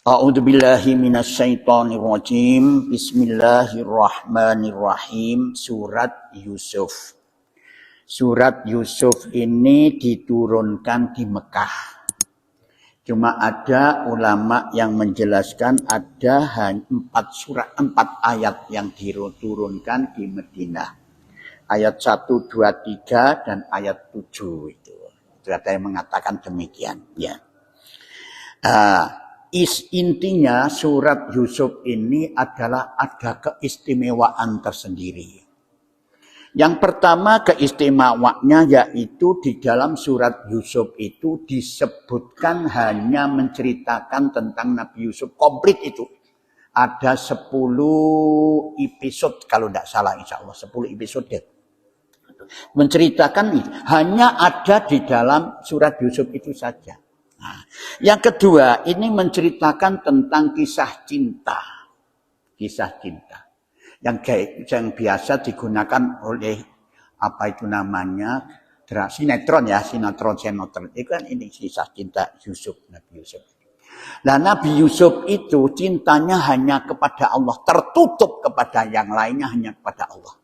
A'udzubillahi minasyaitonirrajim. Bismillahirrahmanirrahim. Surat Yusuf. Surat Yusuf ini diturunkan di Mekah. Cuma ada ulama yang menjelaskan ada 4 ayat yang diturunkan di Madinah. Ayat 1, 2, 3 dan ayat 7 itu. Ada yang mengatakan demikian, ya. Intinya surat Yusuf ini adalah ada keistimewaan tersendiri. Yang pertama keistimewaannya yaitu di dalam surat Yusuf itu disebutkan hanya menceritakan tentang Nabi Yusuf. Komplit itu. Ada 10 episode kalau tidak salah, insya Allah 10 episode. Menceritakan hanya ada di dalam surat Yusuf itu saja. Nah, yang kedua, ini menceritakan tentang kisah cinta. Kisah cinta. Yang biasa digunakan oleh, apa itu namanya, sinetron ya, sinetron. Itu kan ini kisah cinta Yusuf, Nabi Yusuf. Nah, Nabi Yusuf itu cintanya hanya kepada Allah. Tertutup kepada yang lainnya hanya kepada Allah.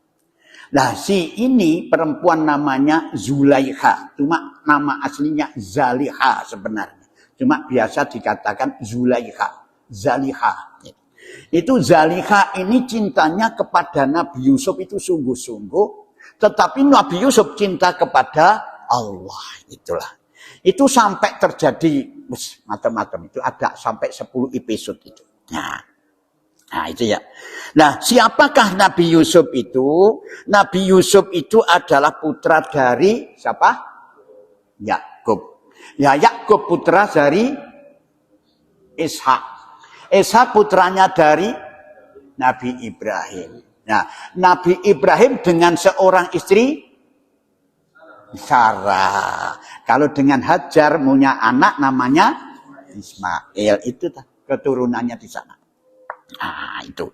Nah, si ini perempuan namanya Zulaikha. Cuma nama aslinya Zaliha sebenarnya. Cuma biasa dikatakan Zulaikha. Zaliha. Itu Zaliha ini cintanya kepada Nabi Yusuf itu sungguh-sungguh. Tetapi Nabi Yusuf cinta kepada Allah. Itulah. Itu sampai terjadi macam-macam. Itu ada sampai 10 episode itu. Nah itu ya. Nah siapakah Nabi Yusuf itu? Nabi Yusuf itu adalah putra dari siapa? Yakub. Ya Yakub putra dari Ishak. Ishak putranya dari Nabi Ibrahim. Nah Nabi Ibrahim dengan seorang istri Sarah. Kalau dengan Hajar punya anak namanya Ismail. Itu keturunannya di sana. Nah itu.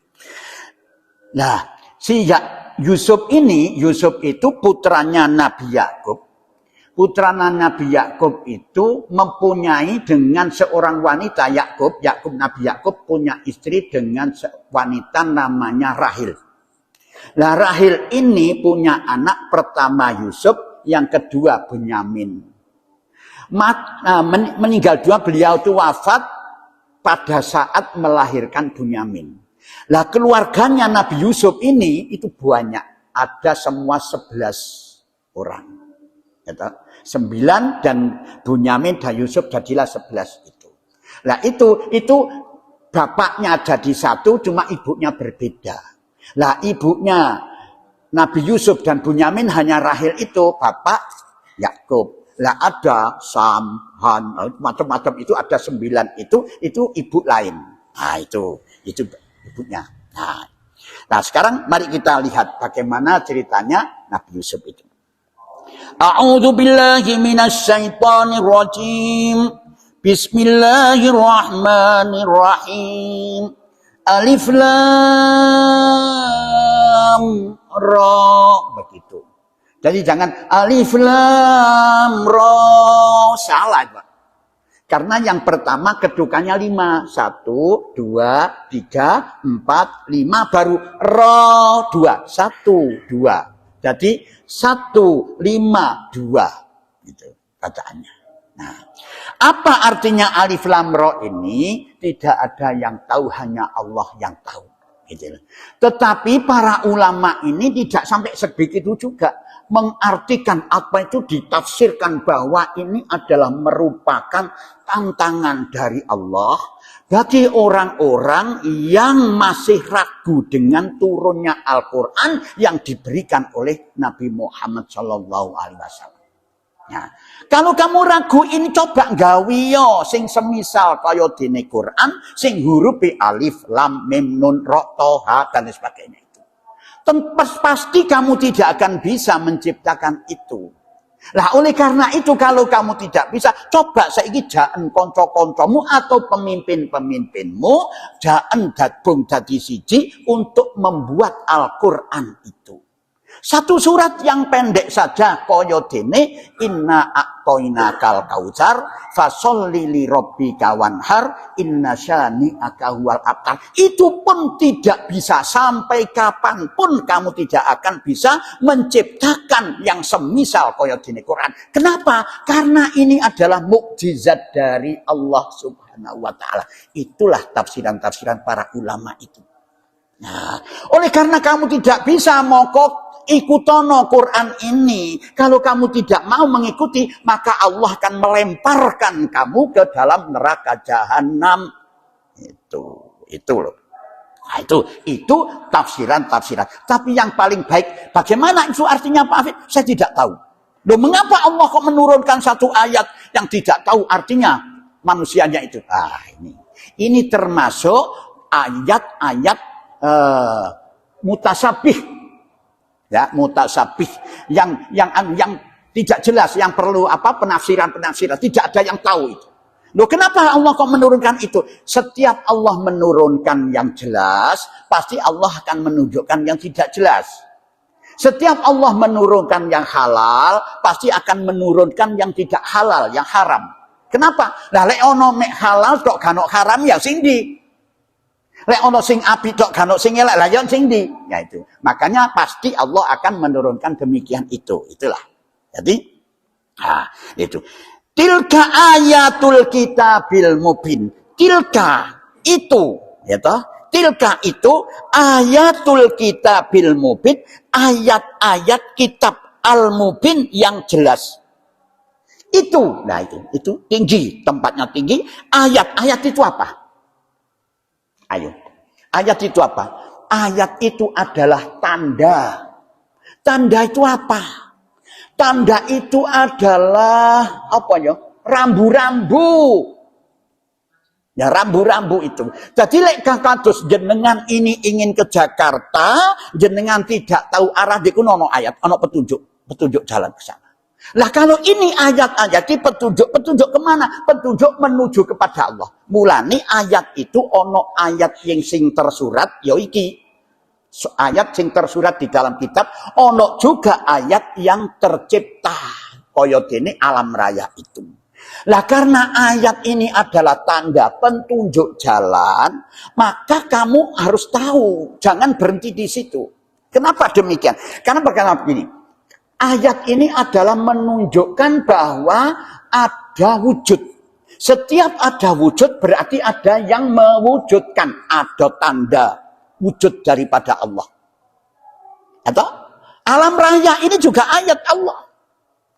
Nah si Yusuf itu putranya Nabi Yakub. Putranya Nabi Yakub itu mempunyai dengan seorang wanita Nabi Yakub punya istri dengan wanita namanya Rahil. Nah Rahil ini punya anak pertama Yusuf, yang kedua Bunyamin. Meninggal dua, beliau itu wafat pada saat melahirkan Bunyamin. Lah keluarganya Nabi Yusuf ini itu banyak. Ada semua 11 orang. 9 dan Bunyamin dan Yusuf jadilah 11 itu. Lah itu bapaknya jadi satu, cuma ibunya berbeda. Lah ibunya Nabi Yusuf dan Bunyamin hanya Rahil itu, bapak Yakub. Lah ada Sam, Han, macam-macam itu ada 9 itu ibu lain. Nah itu ibunya. Nah sekarang mari kita lihat bagaimana ceritanya Nabi Yusuf itu. A'udzu billahi minasyaitonir rajim. Bismillahirrahmanirrahim. Alif lam ra, begitu. Jadi jangan alif lam ra, salah Pak. Karena yang pertama kedukannya 5. 1, 2, 3, 4, 5 baru ra 2. 1, 2. Jadi 1, 5, 2. Gitu bacaannya. Nah, apa artinya alif lam ra ini? Tidak ada yang tahu, hanya Allah yang tahu. Gitu. Tetapi para ulama ini tidak sampai sebegitu juga. Mengartikan apa itu ditafsirkan bahwa ini adalah merupakan tantangan dari Allah bagi orang-orang yang masih ragu dengan turunnya Al-Quran yang diberikan oleh Nabi Muhammad SAW. Nah, kalau kamu ragu ini coba gawiyo sing semisal kaya dene Quran sing huruf alif lam mim nun ra ta dan sebagainya. Pasti kamu tidak akan bisa menciptakan itu. Lah oleh karena itu kalau kamu tidak bisa, coba saiki jaan kanca-kancamu atau pemimpin-pemimpinmu jaan gabung dadi siji untuk membuat Al-Qur'an itu. Satu surat yang pendek saja kaya dene inna a'toinakal kautsar fasholli li rabbika wanhar inna syani'aka huwal abtar. Itu pun tidak bisa, sampai kapanpun kamu tidak akan bisa menciptakan yang semisal kaya dene Quran. Kenapa? Karena ini adalah mukjizat dari Allah Subhanahu wa taala. Itulah tafsiran-tafsiran para ulama itu. Nah, oleh karena kamu tidak bisa mokok ikutono Quran ini, kalau kamu tidak mau mengikuti, maka Allah akan melemparkan kamu ke dalam neraka jahanam. Itu loh. Nah, itu tafsiran. Tapi yang paling baik, bagaimana itu artinya Pak Hafid? Saya tidak tahu. Loh, mengapa Allah kok menurunkan satu ayat yang tidak tahu artinya manusianya itu? Ini termasuk ayat-ayat mutasabih, ya, mutasabih yang tidak jelas, yang perlu penafsiran, tidak ada yang tahu itu. Loh, kenapa Allah kok menurunkan itu? Setiap Allah menurunkan yang jelas, pasti Allah akan menunjukkan yang tidak jelas. Setiap Allah menurunkan yang halal, pasti akan menurunkan yang tidak halal, yang haram. Kenapa? Lah lek ono mek halal tok gak ono haram ya sing ndi? Lek ono sing apik tok gak ono sing elek lah ya sing ndi? Ya itu. Makanya pasti Allah akan menurunkan demikian itu. Itulah. Jadi itu. Tilka ayatul kitabil mubin. Tilka itu, ya toh? Tilka itu ayatul kitabil mubin, ayat-ayat kitab al-mubin yang jelas. Itu, nah itu tinggi, tempatnya tinggi. Ayat-ayat itu apa? Ayo, ayat itu apa? Ayat itu adalah tanda. Tanda itu apa? Tanda itu adalah apa ya? Rambu-rambu. Ya, rambu-rambu itu. Jadi lek kados jenengan ini ingin ke Jakarta, jenengan tidak tahu arah diku ono ayat, ono petunjuk jalan ke sana. Lah kalau ini ayat-ayat ini petunjuk kemana? Petunjuk menuju kepada Allah. Mulane ayat itu ono ayat yang sing tersurat, ya iki. Ayat sing tersurat di dalam kitab, ono juga ayat yang tercipta. Kaya dene alam raya itu. Lah karena ayat ini adalah tanda petunjuk jalan, maka kamu harus tahu, jangan berhenti di situ. Kenapa demikian? Karena perkara begini. Ayat ini adalah menunjukkan bahwa ada wujud. Setiap ada wujud berarti ada yang mewujudkan. Ada tanda wujud daripada Allah. Atau alam raya ini juga ayat Allah.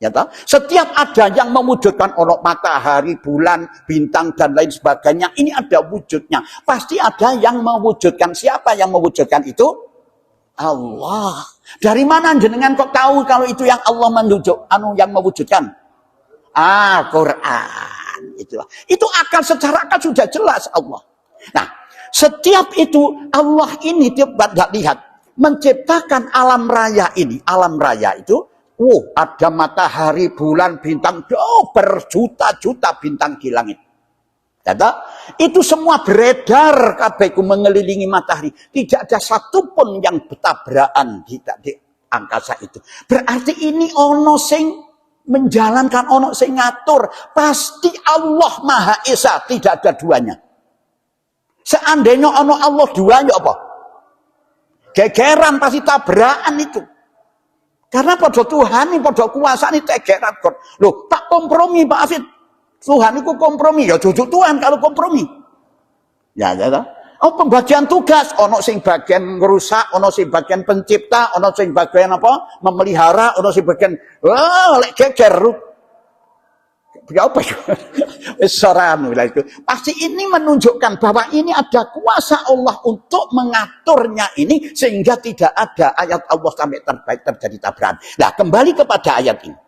Ya toh? Setiap ada yang mewujudkan ono matahari, bulan, bintang dan lain sebagainya, ini ada wujudnya. Pasti ada yang mewujudkan. Siapa yang mewujudkan itu? Allah. Dari mana jenengan kok tahu kalau itu yang Allah menunjuk, yang mewujudkan? Al-Quran. Itulah. Itu akal secara akal sudah jelas Allah. Nah, setiap itu Allah ini tiap lihat menciptakan alam raya ini. Alam raya itu, ada matahari, bulan, bintang, berjuta-juta bintang di langit. Kata, itu semua beredar kabehku mengelilingi matahari. Tidak ada satupun yang bertabrakan di angkasa itu. Berarti ini ono sing menjalankan, ono sing ngatur. Pasti Allah Maha Esa, tidak ada duanya. Seandainya ono Allah duanya apa? Gegeran pasti tabrakan itu. Karena pada Tuhan ini, pada kuasa ini gegeran. Loh, tak kompromi Pak Hafid. Tuhan itu kompromi, ya cucu Tuhan kalau kompromi. Ya. Pembagian tugas, ono sing bagian ngerusak, ono sing bagian pencipta, ono sing bagian memelihara, ono sing bagian lek geger. Ya apa itu? Itu. Pasti ini menunjukkan bahwa ini ada kuasa Allah untuk mengaturnya ini sehingga tidak ada ayat Allah sampai terjadi tabrakan. Nah, kembali kepada ayat ini.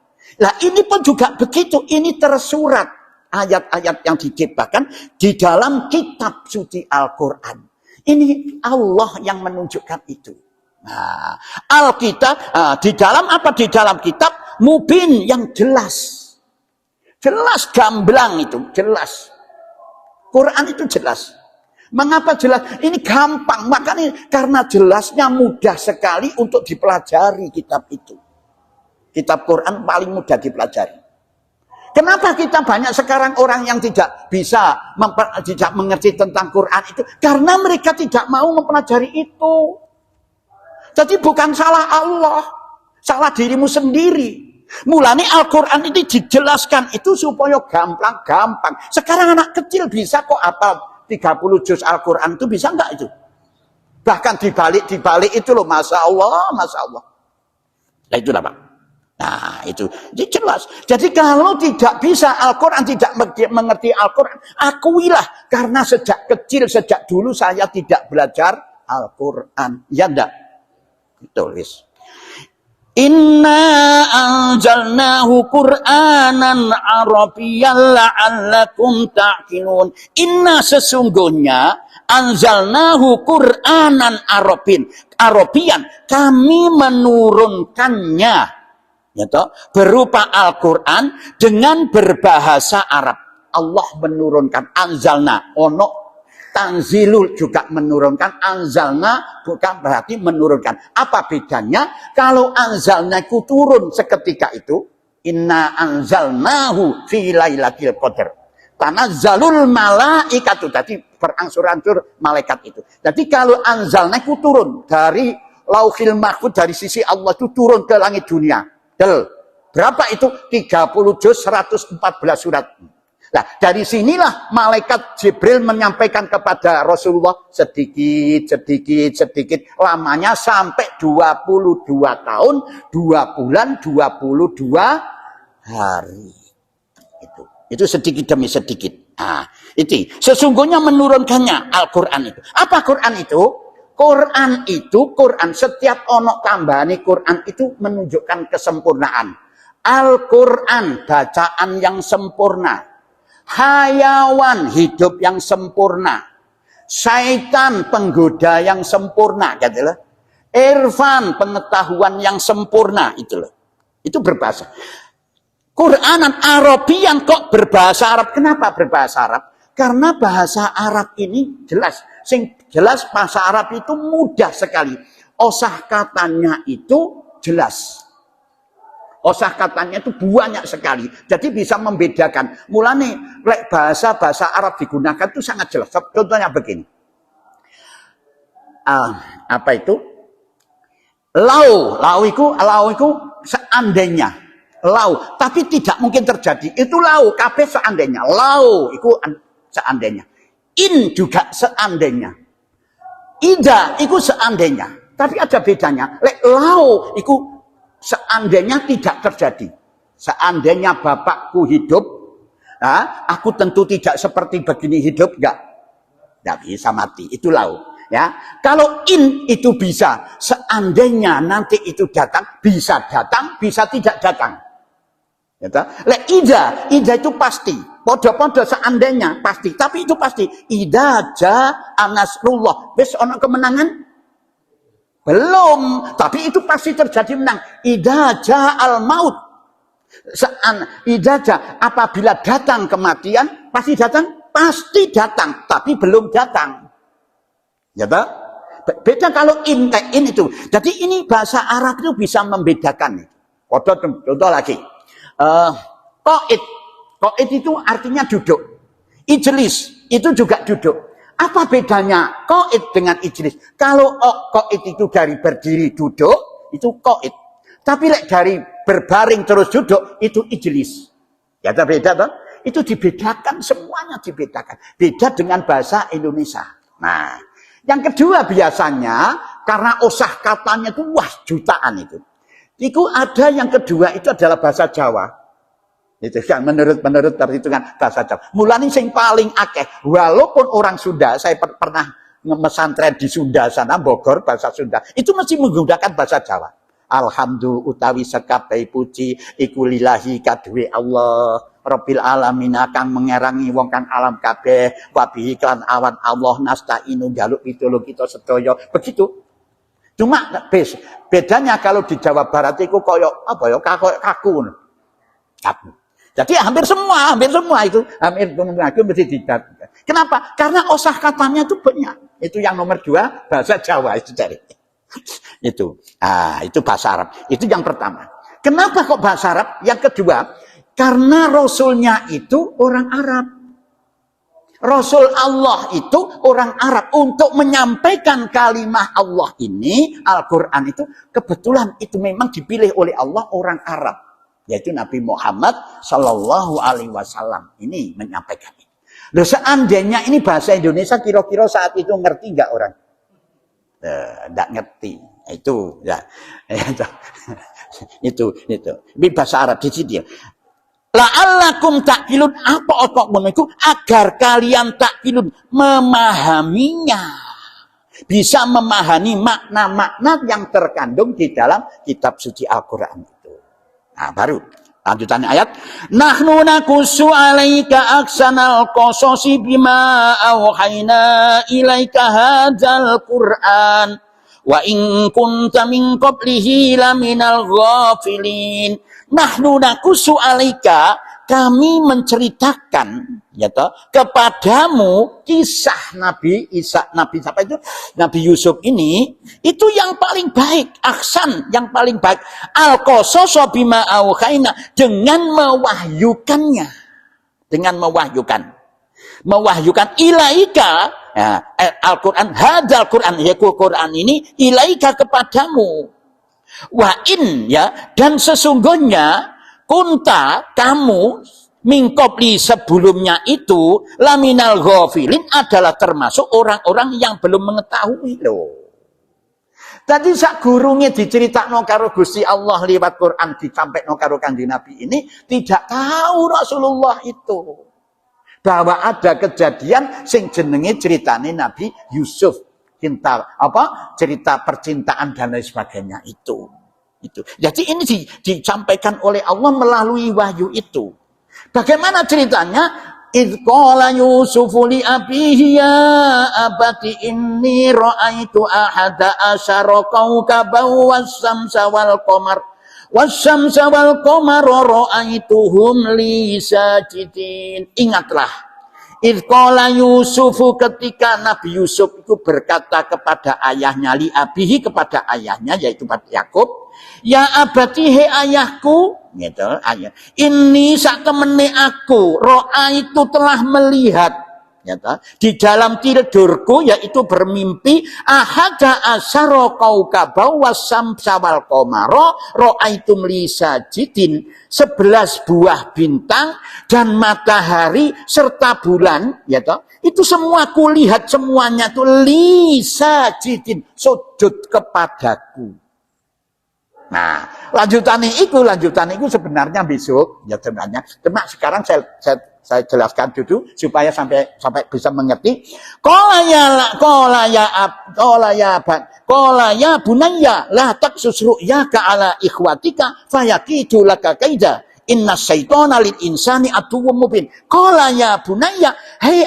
Nah, ini pun juga begitu, ini tersurat. Ayat-ayat yang diciptakan di dalam kitab suci Al-Quran. Ini Allah yang menunjukkan itu. Nah, Alkitab, di dalam apa? Di dalam kitab mubin yang jelas. Jelas gamblang itu, jelas. Quran itu jelas. Mengapa jelas? Ini gampang. Makanya karena jelasnya mudah sekali untuk dipelajari kitab itu. Kitab Quran paling mudah dipelajari. Kenapa kita banyak sekarang orang yang tidak bisa tidak mengerti tentang Quran itu? Karena mereka tidak mau mempelajari itu. Jadi bukan salah Allah, salah dirimu sendiri. Mulanya Al-Quran itu dijelaskan itu supaya gampang-gampang. Sekarang anak kecil bisa kok apa 30 juz Al-Quran itu bisa enggak itu? Bahkan dibalik itu loh, Masya Allah, Masya Allah. Nah itulah Pak. Nah itu jelas. Jadi kalau tidak bisa Al-Quran, tidak mengerti Al-Quran, akuilah. Karena sejak kecil, sejak dulu saya tidak belajar Al-Quran. Ya enggak? Tulis. Inna anzalnahu Qur'anan Arabiyyan la'allakum ta'qilun. Inna sesungguhnya anzalnahu Qur'anan Arabiyyan, kami menurunkannya ya toh, berupa Al-Qur'an dengan berbahasa Arab. Allah menurunkan, anzalna ono tanzilul juga menurunkan, anzalna bukan berarti menurunkan. Apa bedanya? Kalau anzalna itu turun seketika itu, inna anzalnahu fi lailatul qadar. Tanazzalul malaikatu, tadi berangsur-angsur malaikat itu. Jadi kalau anzalna itu turun dari lauhil mahfuz, dari sisi Allah itu turun ke langit dunia. Berapa itu? 30 juz 114 surat. Nah, dari sinilah malaikat Jibril menyampaikan kepada Rasulullah sedikit, lamanya sampai 22 tahun, 2 bulan, 22 hari. Itu sedikit demi sedikit. Nah, itu sesungguhnya menurunkannya Al-Quran itu. Apa Quran itu? Quran setiap onok tambahane Quran itu menunjukkan kesempurnaan. Al-Quran bacaan yang sempurna. Hayawan hidup yang sempurna, syaitan penggoda yang sempurna, gitu loh. Irfan pengetahuan yang sempurna, itu loh. Itu berbahasa. Quranan Arabian kok berbahasa Arab? Kenapa berbahasa Arab? Karena bahasa Arab ini jelas, jelas bahasa Arab itu mudah sekali. Osah katanya itu jelas. Osah katanya itu banyak sekali. Jadi bisa membedakan. Mulane bahasa Arab digunakan itu sangat jelas. Contohnya begini. Apa itu? Lau itu seandainya. Lau, tapi tidak mungkin terjadi. Itu lau, kabeh seandainya. Lau itu seandainya. In juga seandainya. Ida itu seandainya. Tapi ada bedanya. Lau itu seandainya tidak terjadi. Seandainya bapakku hidup, aku tentu tidak seperti begini hidup, enggak bisa mati. Itu lau. Ya, kalau in itu bisa. Seandainya nanti itu datang, bisa tidak datang. Ya, ida itu pasti. Podo-podo seandainya pasti, tapi itu pasti. Ida jaa nasrullah. Wis ono kemenangan? Belum, tapi itu pasti terjadi menang. Idza ja'al maut. Apabila datang kematian, pasti datang, tapi belum datang. Ya toh? Beda kalau in itu. Jadi ini bahasa Arab itu bisa membedakan. Contoh lagi. Qa'id itu artinya duduk. Ijlis itu juga duduk. Apa bedanya qa'id dengan ijlis? Kalau qa'id itu dari berdiri duduk, itu qa'id. Tapi dari berbaring terus duduk, itu ijlis. Ya beda toh? Itu dibedakan, semuanya dibedakan. Beda dengan bahasa Indonesia. Nah, yang kedua biasanya, karena osah katanya itu, jutaan itu. Itu ada yang kedua, itu adalah bahasa Jawa. Itu kan menurut perhitungan bahasa Jawa. Mulane sing paling akeh, walaupun orang Sunda, saya pernah mesantren di Sunda sana, Bogor, bahasa Sunda, itu mesti menggunakan bahasa Jawa. Alhamdulillah utawi sekabehi puji iku lillahi kadue Allah Rabbil alamin, kang mengerangi wong kang alam kabeh, wa bihi lan awan Allah nasta'inu jaluk pitulung kita sedaya. Begitu. Cuma bedanya kalau di Jawa Barat iku koyo apa ya, kaku. Jadi hampir semua itu hampir mesti dicatat. Kenapa? Karena osah katanya itu banyak. Itu yang nomor 2 bahasa Jawa itu cari. Itu. Itu bahasa Arab. Itu yang pertama. Kenapa kok bahasa Arab? Yang kedua, karena rasulnya itu orang Arab. Rasul Allah itu orang Arab. Untuk menyampaikan kalimah Allah ini, Al-Quran itu, kebetulan itu memang dipilih oleh Allah orang Arab. Yaitu Nabi Muhammad Sallallahu Alaihi Wasallam. Ini menyampaikan ini. Loh, seandainya ini bahasa Indonesia, kira-kira saat itu ngerti nggak orang? Nggak ngerti. Itu, ya. itu. Ini bahasa Arab di sini. La'allakum ta'qilun, apa itu agar kalian ta'qilun, memahaminya, bisa memahami makna-makna yang terkandung di dalam kitab suci Al-Quran itu. Nah, baru lanjutan ayat, nahnu nakussu 'alaika aksanal qasasi bima auhayna ilaika hadzal Qur'an wa in kunta min qablihi laminal ghafilin. Nahnu nakussu 'alaika, kami menceritakan ya toh kepadamu kisah Nabi siapa itu? Nabi Yusuf ini, itu yang paling baik, aksan yang paling baik, al-qasas bima auhayna, dengan mewahyukan ilaika, ya, Al-Quran, hadzal Quran, ya Quran ini ilaika kepadamu. Wa in, ya, dan sesungguhnya kunta, kamu min qabli, sebelumnya itu, laminal ghafilin, adalah termasuk orang-orang yang belum mengetahui loh. Tadi sak gurunge diceritakno karo Gusti Allah lewat Quran, disampaikno karo Kanjeng Nabi ini, tidak tahu Rasulullah itu bahwa ada kejadian sing jenenge ceritane Nabi Yusuf, cerita percintaan dan lain sebagainya itu. Jadi ini disampaikan oleh Allah melalui wahyu itu. Bagaimana ceritanya? Idh qala Yusufu li abihi ya abati inni ra'aitu ahada asyara kawkaban was-samsa wal qamara ra'aituhum li sajidin. Ingatlah, idh qala Yusufu, ketika Nabi Yusuf itu berkata kepada ayahnya, li abihi, kepada ayahnya yaitu pada Yakub, ya abati, he ayahku, gitu, ayah. Ini sak temene aku, ro'a itu telah melihat, gitu, di dalam tidurku, yaitu bermimpi, ahada asyara kaukaba wasamsa wal qamara ra'aitum li sajidin, 11 buah bintang dan matahari serta bulan, gitu. Itu semua kulihat, semuanya itu li sajidin, sujud kepadaku. Nah, lanjutan itu sebenarnya besok, ya sebenarnya. Cuma sekarang saya jelaskan dulu supaya sampai bisa mengerti. Qala ya bunayya la taqsus ru'yaka ala ikhwatika fayaqitu laka kaida. Inna syaitana lil insani aduwwum mubin. Qala ya bunayya, hai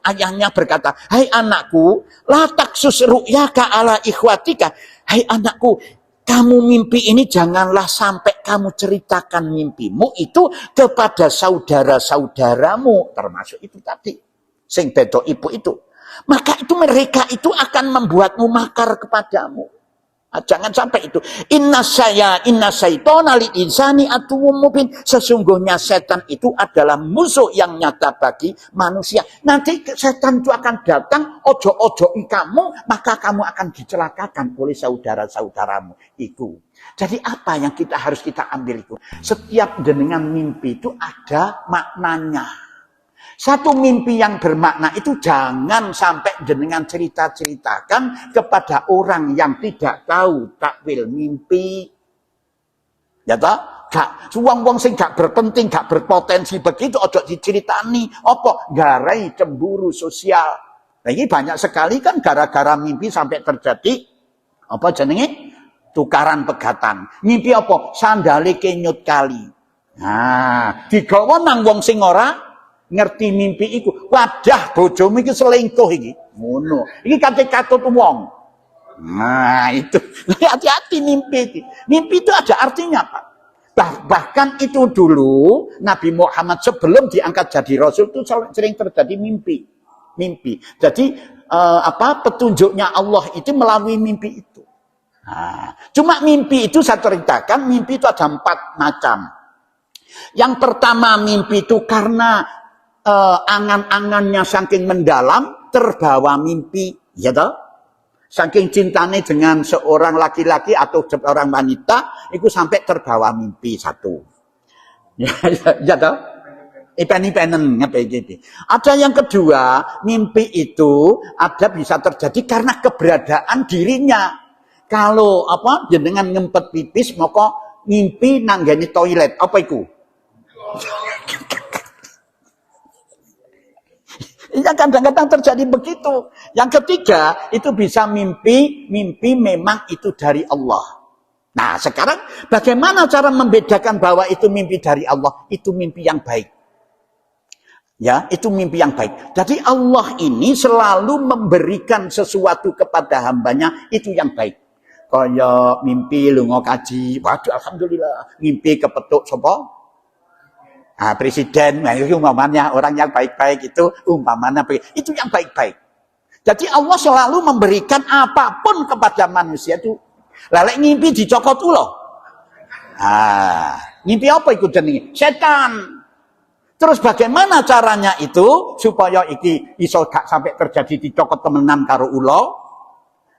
ayahnya berkata, hai anakku, la taqsus ru'yaka ala ikhwatika. Hai anakku, kamu mimpi ini janganlah sampai kamu ceritakan mimpimu itu kepada saudara-saudaramu, termasuk itu tadi, sing bedo ibu itu. Maka itu mereka itu akan membuatmu makar kepadamu. Nah, jangan sampai itu. Inna syaitana lil insani aduwwum mubin. Sesungguhnya setan itu adalah musuh yang nyata bagi manusia. Nanti setan itu akan datang, ojo-ojoi kamu, maka kamu akan dicelakakan oleh saudara-saudaramu itu. Jadi apa yang harus kita ambil itu? Setiap jenengan mimpi itu ada maknanya. Satu mimpi yang bermakna itu jangan sampai jenengan ceritakan kepada orang yang tidak tahu takwil mimpi. Ya toh? Wong sing gak berpenting, gak berpotensi begitu ojo diceritani. Apa? Garai cemburu sosial. Nah, ini banyak sekali kan gara-gara mimpi sampai terjadi apa jenenge? Tukaran pegatan. Mimpi apa? Sandale kenyut kali. Nah, digawa nang wong sing ora ngerti mimpi iku. Wadah bojomu iki selingkuh iki. Ngono. Iki katut wong. Nah, itu. Hati-hati mimpi itu. Mimpi itu ada artinya, Pak. Bahkan itu dulu Nabi Muhammad sebelum diangkat jadi Rasul itu sering terjadi mimpi. Jadi petunjuknya Allah itu melalui mimpi itu. Nah, cuma mimpi itu saya ceritakan, mimpi itu ada 4 macam. Yang pertama mimpi itu karena angan-angannya saking mendalam terbawa mimpi, ya toh? Saking cintanya dengan seorang laki-laki atau seorang wanita, itu sampai terbawa mimpi satu. Ya toh? Ipen-ipenen gitu. Ada yang kedua, mimpi itu ada bisa terjadi karena keberadaan dirinya. Kalau jenengan ngempet pipis, maka ngimpi nanggani toilet. Apa itu? Ya kadang-kadang terjadi begitu. Yang ketiga, itu bisa mimpi memang itu dari Allah. Nah, sekarang bagaimana cara membedakan bahwa itu mimpi dari Allah? Itu mimpi yang baik. Ya, itu mimpi yang baik. Jadi Allah ini selalu memberikan sesuatu kepada hambanya, itu yang baik. Kaya mimpi lunga kaji, waduh alhamdulillah. Mimpi kepetuk sapa? Presiden, nah itu umpamanya orang yang baik-baik itu umpamanya itu yang baik-baik. Jadi Allah selalu memberikan apapun kepada manusia itu. Lelek ngimpi dicokot ulo. Ngimpi apa itu jenenge? Setan. Terus bagaimana caranya itu supaya iki iso gak sampai terjadi dicokot temenan karo ulo?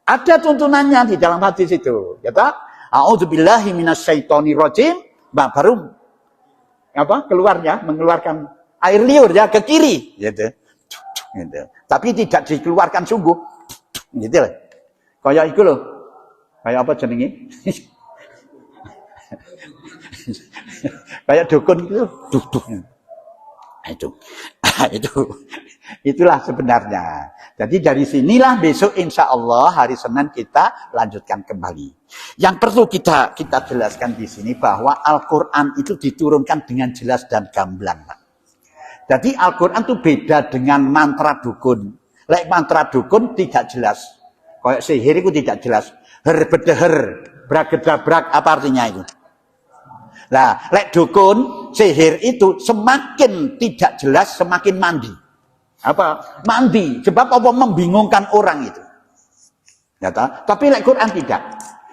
Ada tuntunannya di dalam hadis itu, ya ta? A'udzubillahi minasyaitonirrajim. Baru keluarnya mengeluarkan air liur ya ke kiri gitu. Tapi tidak dikeluarkan sungguh gitu loh. Kayak itu loh. Kayak apa jenenge? Kayak dukun gitu. Itulah sebenarnya. Jadi dari sinilah besok insya Allah hari Senin kita lanjutkan kembali. Yang perlu kita jelaskan di sini bahwa Al-Quran itu diturunkan dengan jelas dan gamblang, Pak. Jadi Al-Quran itu beda dengan mantra dukun. Lek mantra dukun tidak jelas. Kayak sihir itu tidak jelas. Herbedeher, bragedabrak, apa artinya itu? Nah, lek dukun, sihir itu semakin tidak jelas, semakin mandi. Mandi. Sebab apa membingungkan orang itu. Ya, tapi lek Quran tidak.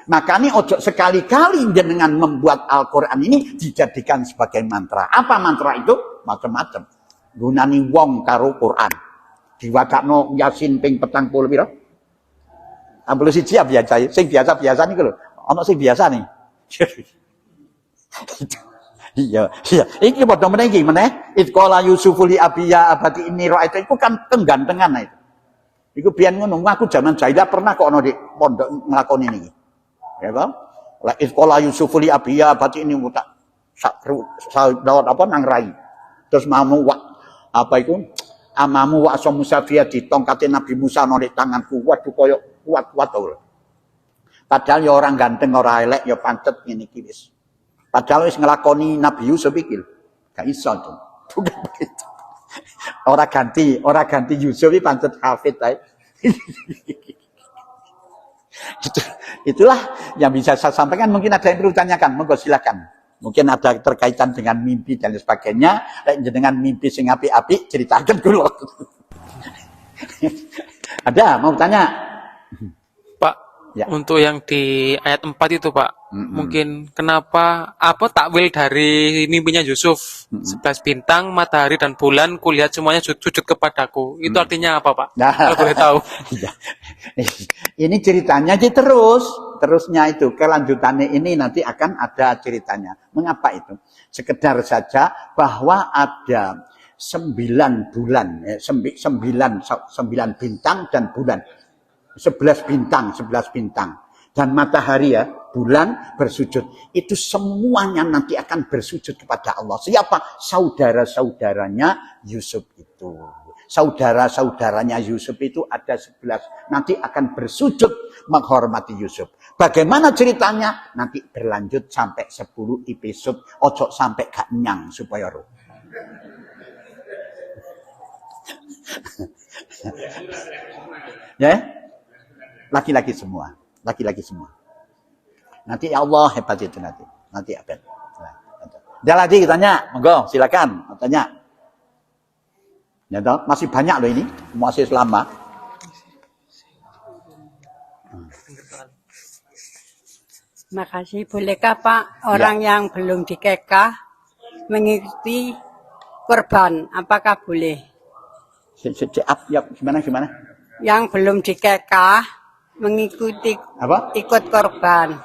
Makanya ojo sekali-kali dengan membuat Al-Quran ini dijadikan sebagai mantra. Apa mantra itu? Macam-macam. Gunani wong karo Quran. Diwacakno Yasin ping 40 pira? 41 biasa. Sing biasa niku lho. Ana sing biasa nih. Iya. Iki padha meneh iki meneh. Itqala Yusufu li abiya abati ini ra'aitu iku kan tenggantengan itu. Iku biyen ngono, aku zaman jahiliyah pernah kok ana di pondok nglakoni niki. Ya kan? La itqala Yusufu li abiya abati ini tak dawat nang rai. Terus mamu amamu wa asam musafiyah di tongkate Nabi Musa ana di tanganku. Waduh koyo kuat-kuat to. Padahal ya orang ganteng ora elek ya pancet ngene iki wis. Padahal wis ngelakoni Nabi Yusuf iki lho. Gak iso tuh. Bukan begitu. Orang ganti Yusuf iki pancet hafid ae. Itulah yang bisa saya sampaikan. Mungkin ada yang perlu tanyakan, monggo silakan. Mungkin ada terkaitan dengan mimpi dan sebagainya. Dengan mimpi sing apik-apik ceritakan dulu. Ada mau tanya? Pak, ya. Untuk yang di ayat 4 itu Pak, mungkin kenapa takwil dari mimpinya Yusuf? 11 bintang, matahari dan bulan, kulihat semuanya sujud kepadaku. Itu artinya apa Pak? Kalau boleh tahu. Ini ceritanya terusnya itu, kelanjutannya ini nanti akan ada ceritanya. Mengapa itu? Sekedar saja bahwa ada 9 bulan, 9 bintang dan bulan. 11 bintang dan matahari ya, bulan bersujud. Itu semuanya nanti akan bersujud kepada Allah. Siapa? Saudara-saudaranya Yusuf itu. Saudara-saudaranya Yusuf itu ada 11. Nanti akan bersujud menghormati Yusuf. Bagaimana ceritanya? Nanti berlanjut sampai 10 episode. Ojo sampai gak nyang supaya roh. Ya? Laki-laki semua. Nanti ya Allah hebat itu nanti hebat. Ada lagi tanya, monggo silakan tanya. Ya toh, masih banyak loh ini, masih lama. Makasih. Bolehkah Pak orang yang belum dikekah mengikuti kurban? Apakah boleh? Ya, gimana? Yang belum dikekah mengikuti Apa? ikut kurban.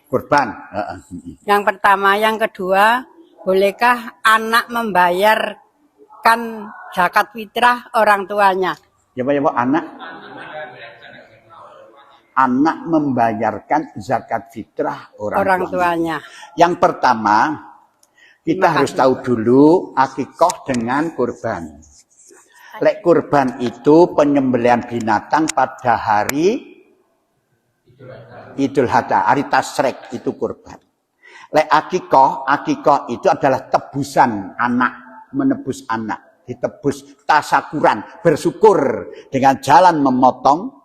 Kurban. Yang pertama, yang kedua, bolehkah anak membayarkan zakat fitrah orang tuanya? Ya Pak, anak membayarkan zakat fitrah orang tuanya. Yang pertama, kita harus tahu dulu akikoh dengan kurban. Lek kurban itu penyembelihan binatang pada hari Idul Adha, hari Tasrek itu kurban. Lek akikoh itu adalah tebusan anak, menebus anak, ditebus tasakuran, bersyukur dengan jalan memotong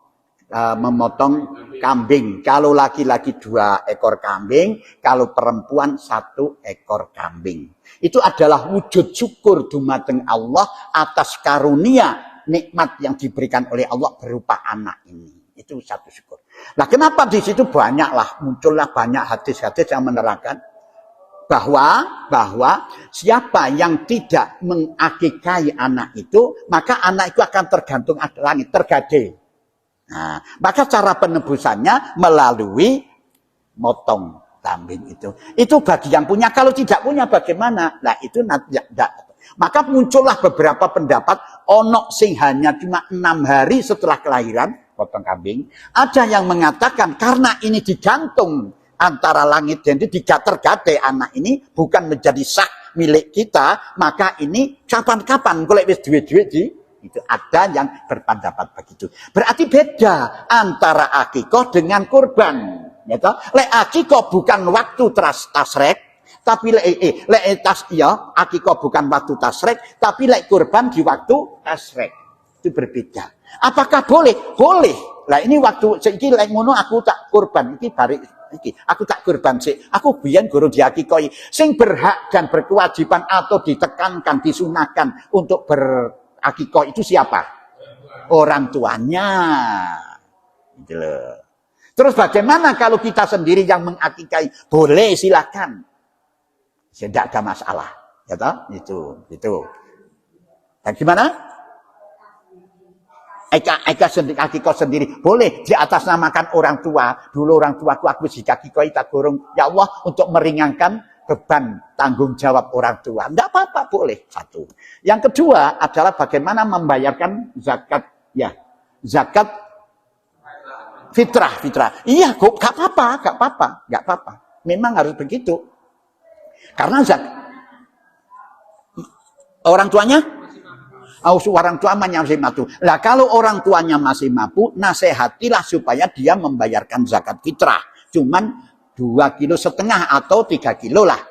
kambing. Kalau laki-laki 2 ekor kambing, kalau perempuan 1 ekor kambing. Itu adalah wujud syukur dumateng Allah atas karunia nikmat yang diberikan oleh Allah berupa anak ini. Itu satu syukur. Nah, kenapa di situ muncullah banyak hadis-hadis yang menerangkan bahwa siapa yang tidak mengakikai anak itu, maka anak itu akan tergantung langit, tergade. Nah, maka cara penebusannya melalui motong kambing itu. Itu bagi yang punya. Kalau tidak punya bagaimana? Nah, itu maka muncullah beberapa pendapat. Ono sing hanya cuma 6 hari setelah kelahiran potong kambing. Ada yang mengatakan karena ini digantung antara langit dan itu tergade anak ini bukan menjadi sah milik kita, maka ini kapan-kapan golek wis duit-duit itu ada yang berpendapat begitu. Berarti beda antara akikoh dengan kurban. Gitu. Lek akikoh bukan waktu tasrek, tapi akikoh bukan waktu tasrek, tapi lek kurban di waktu tasrek. Itu berbeda. Apakah boleh? Boleh. Lah ini waktu iki lek ngono aku tak kurban iki bari iki. Aku tak kurban sik. Aku biyen guru diakikohi. Sing berhak dan berkewajiban atau ditekankan, disunahkan untuk akikoh itu siapa? Orang tuanya. Gitu loh. Terus bagaimana kalau kita sendiri yang mengakikai? Boleh, silakan. Tidak ada masalah. Ya toh? Itu. Dan gimana? Akikoh sendiri. Boleh diatasnamakan orang tua. Dulu orang tuaku aku dikakikoi tak gorong. Ya Allah untuk meringankan beban tanggung jawab orang tua. Tidak apa-apa, boleh. Satu. Yang kedua adalah bagaimana membayarkan zakat. Ya, zakat fitrah. Iya, kok gak apa-apa. Memang harus begitu. Karena orang tuanya, orang tua masih mampu. Lah kalau orang tuanya masih mampu, nasihatilah supaya dia membayarkan zakat fitrah. Cuman 2,5 kilo atau 3 kilo lah.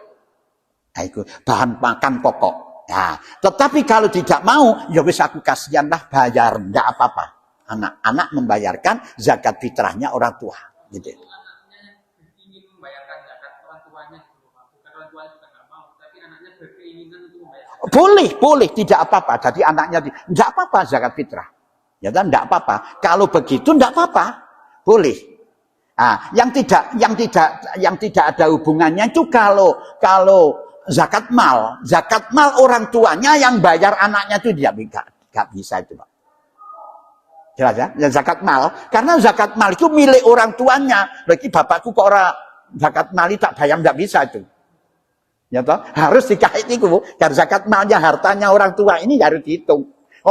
Nah, itu bahan makan pokok. Nah, tetapi kalau tidak mau, ya wis aku kasihanlah bayar, enggak apa-apa. Anak membayarkan zakat fitrahnya orang tua, gitu. Ingin membayarkan zakat orang tuanya, bukan orang tuanya juga nggak mau, tapi anaknya berkeinginan untuk membayar. Boleh, tidak apa-apa. Jadi anaknya enggak apa-apa zakat fitrah. Ya kan enggak apa-apa. Kalau begitu enggak apa-apa. Boleh. Nah, yang tidak ada hubungannya itu kalau zakat mal orang tuanya yang bayar anaknya itu dia nggak bisa itu Pak. Jelas ya? Yang zakat mal, karena zakat mal itu milik orang tuanya. Berarti bapakku kok ora zakat mal tak bayar nggak bisa itu. Ya toh? Harus dikait itu, karena zakat malnya hartanya orang tua ini harus dihitung.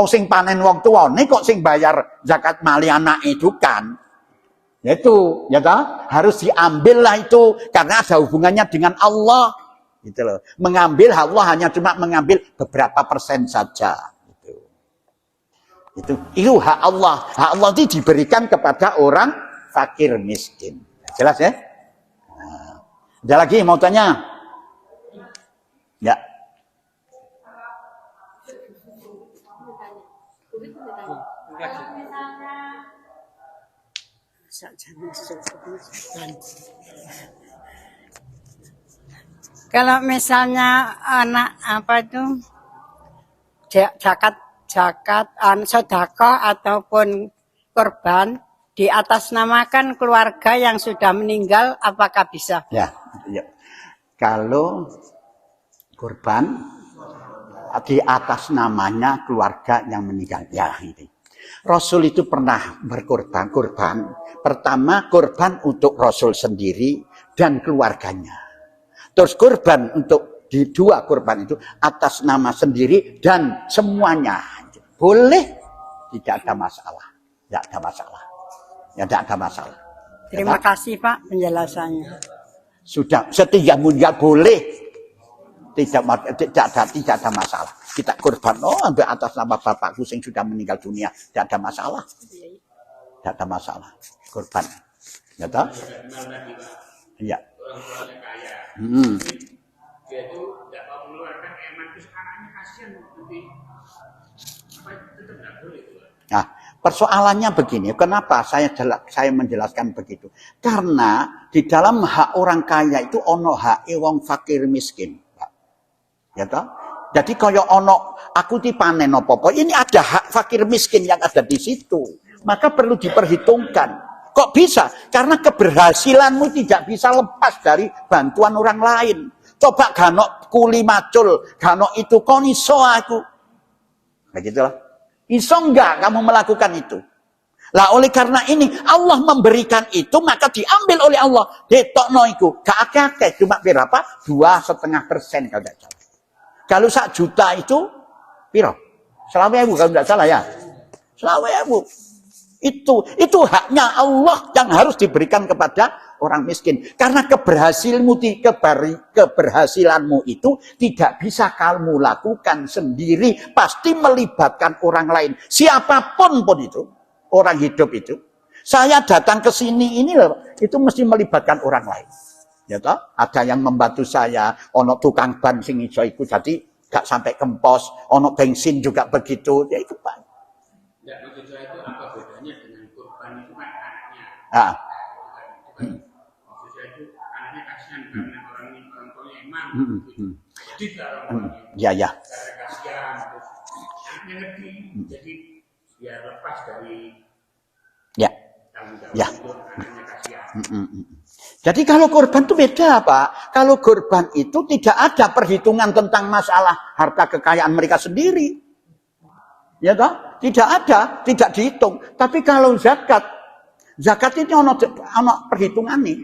Sing panen wong tuane kok sing bayar zakat mali anak itu kan. Itu, ya toh? Harus diambillah itu karena ada hubungannya dengan Allah. Gitu loh. Mengambil Allah hanya cuma mengambil beberapa persen saja. Itu hak Allah. Hak Allah itu diberikan kepada orang fakir miskin. Jelas ya? Nah, ada lagi mau tanya? Ya. Kalau misalnya anak apa itu zakat sedekah ataupun kurban diatasnamakan keluarga yang sudah meninggal, apakah bisa? Ya, ya. Kalau kurban di atas namanya keluarga yang meninggal, ya ini. Rasul itu pernah berkorban. Pertama korban untuk Rasul sendiri dan keluarganya. Terus korban untuk di dua korban itu atas nama sendiri dan semuanya. Boleh, tidak ada masalah. Tidak ada masalah. Ya, tidak ada masalah. Terima kasih Pak penjelasannya. Sudah setiap meninggal boleh. Tidak ada masalah. Kita korban ambil atas nama bapakku yang sudah meninggal dunia, tidak ada masalah. Tidak ada masalah. Korban. Ya toh? Iya. Dia itu tidak mau mengeluarkan eman, terus anaknya kasihan nanti apa tetap tidak boleh itu. Nah, persoalannya begini, kenapa saya menjelaskan begitu? Karena di dalam hak orang kaya itu ono hak wong fakir miskin, Pak. Ya toh? Jadi kaya ono aku dipanen apa-apa, ini ada hak fakir miskin yang ada di situ. Maka perlu diperhitungkan. Kok bisa? Karena keberhasilanmu tidak bisa lepas dari bantuan orang lain. Coba gano kuli macul, gano itu kon iso aku. Begitulah. Iso enggak kamu melakukan itu? Lah oleh karena ini Allah memberikan itu maka diambil oleh Allah. Detokno iku. Gak akeh cuma berapa? 2,5% kalau tidak salah. Kalau 1 juta itu piro? 20.000 kalau tidak salah ya. 20.000. Itu haknya Allah yang harus diberikan kepada orang miskin. Karena keberhasilanmu itu tidak bisa kamu lakukan sendiri. Pasti melibatkan orang lain. Siapapun pun itu, orang hidup itu. Saya datang ke sini ini itu mesti melibatkan orang lain. Ya toh? Ada yang membantu saya, ono tukang ban sing iso iku jadi gak sampai kempos, ono bensin juga begitu. Ya itu Pak. Tidak maksud saya itu apa bedanya dengan kurban itu kan anaknya. Ah. Maksud saya itu anaknya kasihan karena orang tuanya imam. Tidak orang Ya ya. karena kasihan. Terus anaknya ngerti, jadi biar lepas dari Ya. tanggung jawab Ya. untuk anaknya kasihan. Jadi kalau korban itu beda Pak. Kalau korban itu tidak ada perhitungan tentang masalah harta kekayaan mereka sendiri. Ya toh? Tidak ada, tidak dihitung. Tapi kalau zakat itu ono perhitungan nih.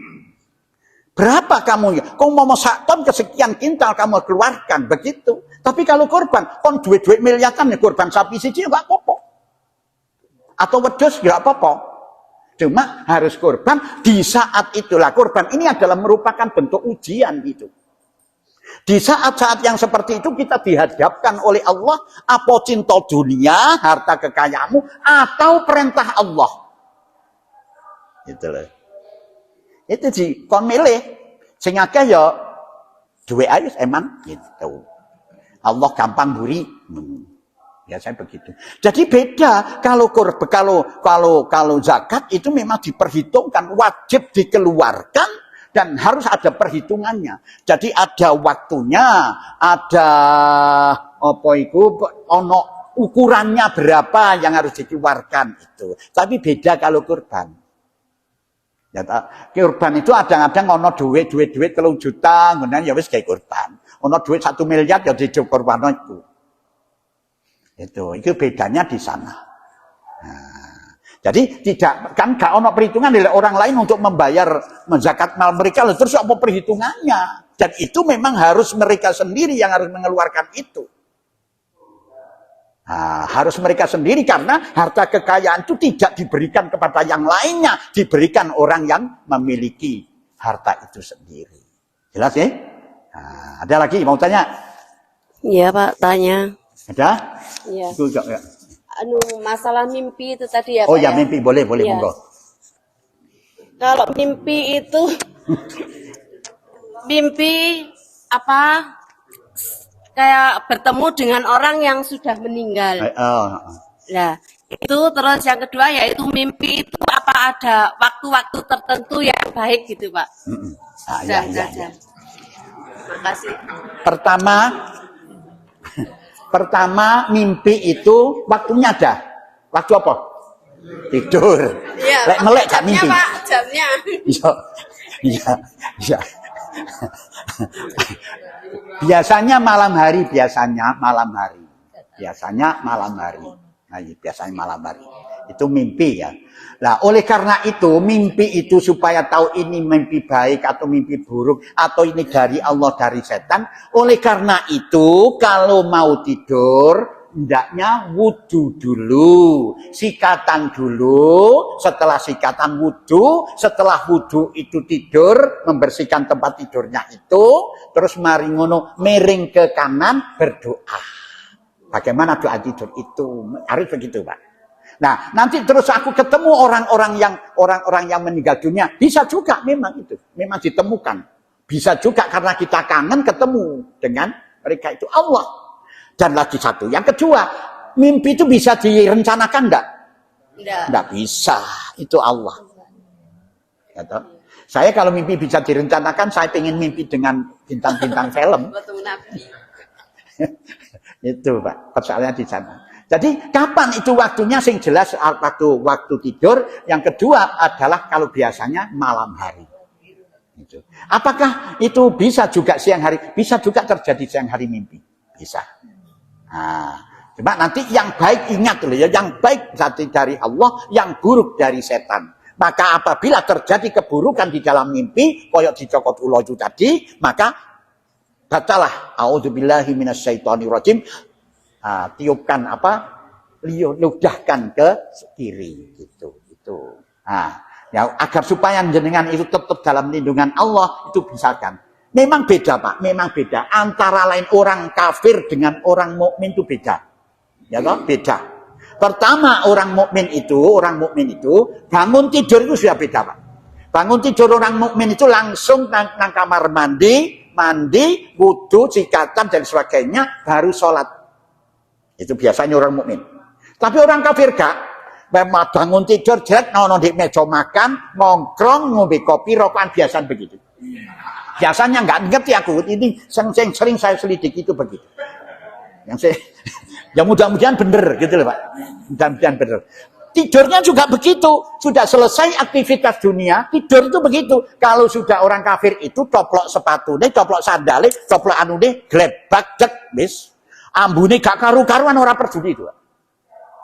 Berapa kamu? Kau mau 1 ton kesekian kintal kamu keluarkan begitu. Tapi kalau korban, kon duit miliaran nih korban sapi siji enggak apa-apa. Atau wedhus enggak apa-apa. Cuma harus korban di saat itulah. Korban ini adalah merupakan bentuk ujian itu. Di saat-saat yang seperti itu kita dihadapkan oleh Allah, apa cinta dunia, harta kekayaanmu, atau perintah Allah. Itu loh. Itu sih, kon milih. Sing akeh ya duwe ayo eman gitu. Allah gampang buri. Ya saya begitu. Jadi beda kalau zakat itu memang diperhitungkan, wajib dikeluarkan dan harus ada perhitungannya. Jadi ada waktunya, ada apa itu, ono ukurannya berapa yang harus dikeluarkan itu. Tapi beda kalau kurban. Ya, kurban itu kadang-kadang ono duit 3 juta, kemudian ya wis kayak kurban. Ono duit 1 miliar ya dijual kurban itu. Itu bedanya di sana. Nah, jadi tidak kan gak ono perhitungan dari orang lain untuk membayar menzakat mal mereka, terus apa perhitungannya? Dan itu memang harus mereka sendiri yang harus mengeluarkan itu. Nah, harus mereka sendiri karena harta kekayaan itu tidak diberikan kepada yang lainnya, diberikan orang yang memiliki harta itu sendiri. Jelas ya? Nah, ada lagi mau tanya? Iya Pak, tanya. Ada? Iya. Itu ya. Masalah mimpi itu tadi ya Pak. Oh ya, mimpi boleh Ya. monggo. Kalau mimpi itu mimpi apa? Kayak bertemu dengan orang yang sudah meninggal. Nah, itu terus yang kedua yaitu mimpi itu apa ada waktu-waktu tertentu yang baik gitu Pak. Ya. Makasih. Pertama mimpi itu waktunya ada. Waktu apa? Tidur. Iya. Lek melek gak mimpi. Pak, jamnya. Iya. Biasanya malam hari. Biasanya malam hari. Nah, biasanya malam hari. Itu mimpi ya. Nah, oleh karena itu, mimpi itu supaya tahu ini mimpi baik atau mimpi buruk, atau ini dari Allah, dari setan. Oleh karena itu, kalau mau tidur, hendaknya wudu dulu, sikatan dulu, setelah sikatan wudu, setelah wudu itu tidur, membersihkan tempat tidurnya itu, terus mari ngono miring ke kanan berdoa. Bagaimana doa tidur itu? Harus begitu, Pak. Nah, nanti terus aku ketemu orang-orang yang meninggal dunia, bisa juga memang ditemukan. Bisa juga karena kita kangen ketemu dengan mereka itu Allah. Dan lagi satu, yang kedua, mimpi itu bisa direncanakan enggak? Enggak bisa, itu Allah. Gitu. Saya kalau mimpi bisa direncanakan, saya pengen mimpi dengan bintang-bintang film. Itu Pak, persoalannya di sana. Jadi kapan itu waktunya sing jelas waktu tidur. Yang kedua adalah kalau biasanya malam hari. Gitu. Apakah itu bisa juga siang hari? Bisa juga terjadi siang hari mimpi. Bisa. Nah, cuma nanti yang baik ingat dulu ya, yang baik dari Allah, yang buruk dari setan. Maka apabila terjadi keburukan di dalam mimpi, koyok dicokot ulo itu tadi, maka bacalah a'udzubillahi minasyaitonirrajim. Tiupkan ludahkan ke kiri gitu. Nah, ya agar supaya jenengan itu tetap dalam lindungan Allah itu bisakan. Memang beda Pak, memang beda. Antara lain orang kafir dengan orang mukmin itu beda. Ya toh? Beda. Pertama orang mukmin itu bangun tidur itu sudah beda Pak. Bangun tidur orang mukmin itu langsung nang kamar mandi, wudu, sikatan dan sebagainya, baru sholat. Itu biasanya orang mukmin. Tapi orang kafir gak. Memang bangun tidur jelek, nono di meja makan, nongkrong, ngombe kopi, rokokan, biasa begitu. Biasanya nggak ngerti aku. Ini sering saya selidiki itu begitu. Ya mudah-mudahan bener gitu loh Pak. Mudah-mudahan bener. Tidurnya juga begitu. Sudah selesai aktivitas dunia, tidur itu begitu. Kalau sudah orang kafir itu coplok sepatu nih, coplok sandale, coplok anu nih, glebak cek bis. Ambune gak karu-karuan ora peduli itu.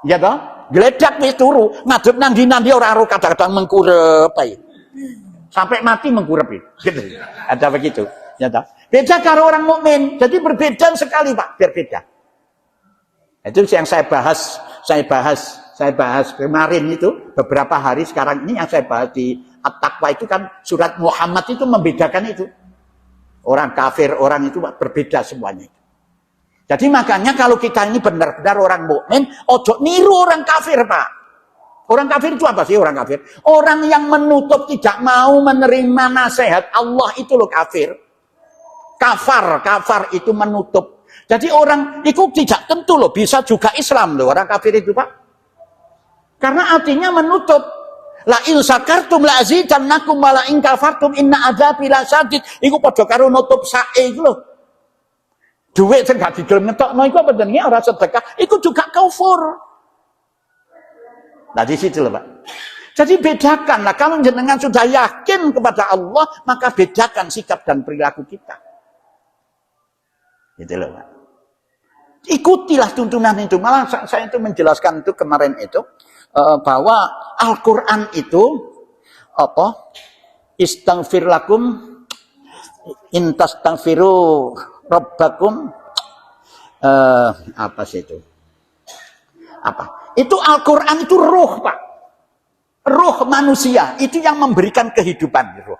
Ya toh? Gledak wis turu, ngadep nang ndi ora ro kadang-kadang mengkurep ae. Sampai mati mengkurep gitu. Ada begitu, ya toh? Beda karo orang mukmin. Jadi berbeda sekali, Pak, berbeda. Itu yang saya bahas kemarin itu beberapa hari sekarang ini yang saya bahas di At-Taqwa itu kan surat Muhammad itu membedakan itu. Orang kafir, orang itu berbeda semuanya. Jadi makanya kalau kita ini benar-benar orang mukmin, ojo niru orang kafir, Pak. Orang kafir itu apa sih orang kafir? Orang yang menutup, tidak mau menerima nasihat Allah itu loh kafir. Kafar itu menutup. Jadi orang itu tidak tentu loh, bisa juga Islam loh orang kafir itu, Pak. Karena artinya menutup. La in sakartum la azidannakum wa la in kafartum inna adzabi lasyadid. Iku padha karo nutup sae iku lho. Duit sing gak digelem ngetokno iku apa jenenge ora sedekah, iku juga kufur. Nah di situ loh Pak. Jadi bedakan lah, kalau jenengan sudah yakin kepada Allah, maka bedakan sikap dan perilaku kita. Gitu loh Pak. Ikutilah tuntunan itu. Malah saya itu menjelaskan itu kemarin itu bahwa Al-Quran itu apa? Istaghfir lakum intastaghfiru rabbakum apa sih itu? Apa? Itu Al-Quran itu ruh, Pak. Ruh manusia itu yang memberikan kehidupan ruh.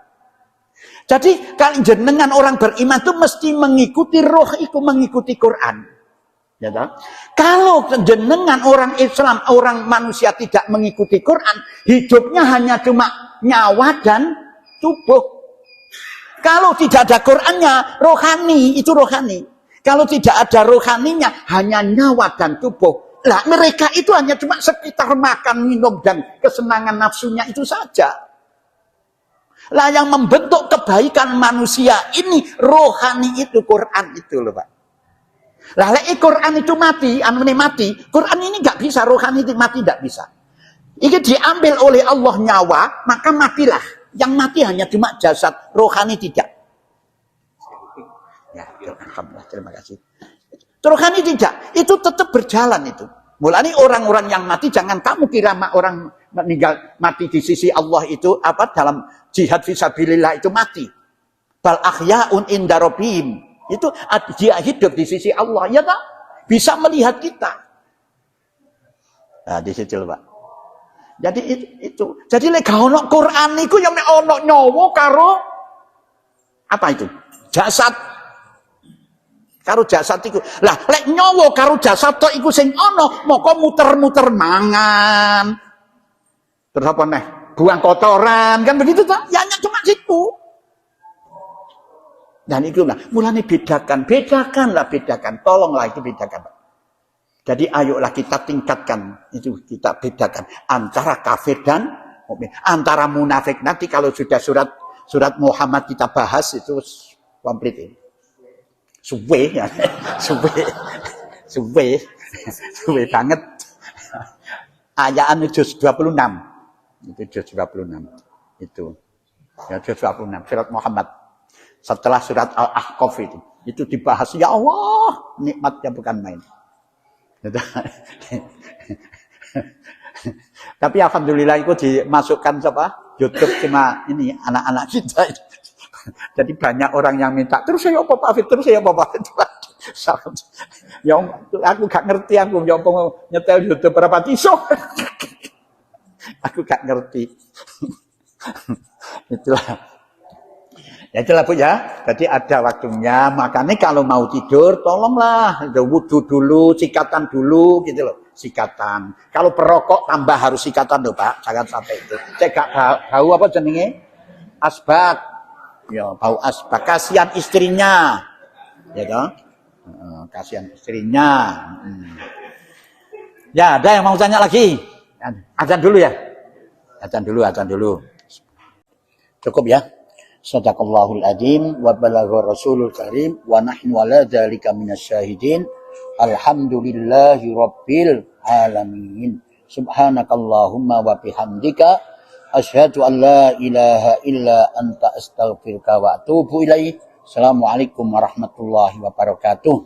Jadi kalau jenengan orang beriman itu mesti mengikuti ruh itu, mengikuti Quran. Ya tak? Kalau jenengan orang Islam, orang manusia tidak mengikuti Quran, hidupnya hanya cuma nyawa dan tubuh. Kalau tidak ada Qurannya, rohani, itu rohani. Kalau tidak ada rohaninya, hanya nyawa dan tubuh. Lah mereka itu hanya cuma sekitar makan, minum, dan kesenangan nafsunya itu saja. Lah yang membentuk kebaikan manusia ini rohani itu Quran itu loh Pak. Lah lek Quran itu mati, mati, Quran ini nggak bisa, rohani itu mati nggak bisa. Ini diambil oleh Allah nyawa, maka matilah. Yang mati hanya cuma jasad, rohani tidak. Ya, alhamdulillah, terima kasih. Rohani tidak, itu tetap berjalan itu. Mulai orang-orang yang mati, jangan kamu kira orang meninggal mati di sisi Allah itu apa dalam jihad fisabilillah itu mati. Bal ahyaun inda rabbihim. Itu dia hidup di sisi Allah, ya tak? Bisa melihat kita. Nah, di situ Pak. Jadi itu. Jadi lek ono Quran niku ya mek ono nyawa karo apa itu? Jasad. Karo jasad iku. Lah lek nyawa karo jasad tok iku sing ono, moko muter-muter mangan. Terus apa neh? Buang kotoran, kan begitu tak? Ya hanya cuma situ. Dan itu lah, mulanya bedakan. Tolonglah itu bedakan. Jadi ayolah kita tingkatkan, itu kita bedakan antara kafir dan mukmin, antara munafik. Nanti kalau sudah surat Muhammad kita bahas itu komplit ini. Suwe ya, suwe banget. Ayat juz 26. Itu juz 26. Itu. Ya juz 26 surat Muhammad. Setelah surat Al-Ahqaf itu dibahas, ya Allah, nikmatnya bukan main. Tapi alhamdulillah itu dimasukkan apa? YouTube cuma ini anak-anak kita. Jadi banyak orang yang minta, terus saya apa Pak Afid, terus saya apa Pak Afid. Ya aku gak ngerti, aku ya apa nyetel YouTube berapa tiso. Aku gak ngerti. Itulah. Ya itulah Bu ya. Jadi ada waktunya. Makanya kalau mau tidur, tolonglah wudu dulu, sikatan dulu, gitu loh. Sikatan. Kalau perokok tambah harus sikatan loh Pak. Jangan sampai itu. Saya gak bau apa jenenge? Asbak. Ya bau asbak. Kasihan istrinya. Ya toh? Kasihan istrinya. Ya ada yang mau tanya lagi? Azan dulu ya. Azan dulu. Cukup ya. Sadaqallahul adzim wa balagha rasulul karim wa nahnu ala dzalika minasyahidin. Alhamdulillahi rabbil alamin. Subhanakallahumma wa bihamdika asyhadu an la ilaha illa anta astaghfiruka wa atubu ilaik. Assalamualaikum warahmatullahi wabarakatuh.